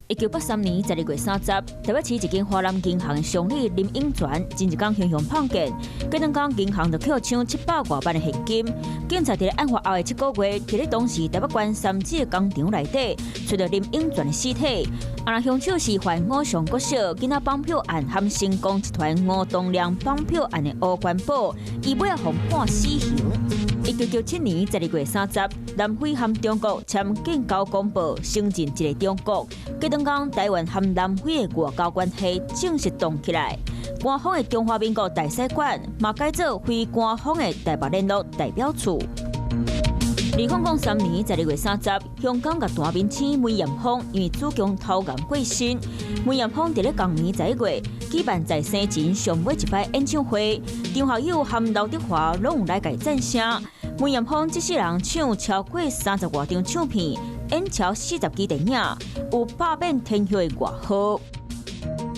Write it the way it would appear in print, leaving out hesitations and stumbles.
1983年12月30日，台北市一间华南银行常理林永泉前一天形象碰见，隔两天银行就扣抢700多万的现金。警察在案发后的7个月，伫咧当时台北县三芝的工厂内底，找到林永泉的尸体。那凶手是犯五上国小囡仔绑票案和成功集团吴东亮绑票案的吴冠宝，伊尾被判死刑。1997年12月30日，南非和中国签建交公报，承认一个中国。隔两天，台湾和南非的外交关系正式动起来。官方的中华民国大使馆嘛改做非官方的台北联络代表处。2003年12月30日，香港甲大明星梅艳芳因为子宫头癌过身。梅艳芳伫咧同年11月举办在生前上尾一摆演唱会，张学友和刘德华拢有来甲赞声。梅艳芳这世人唱超过30多张唱片，演超40支电影，有百变天后的外号。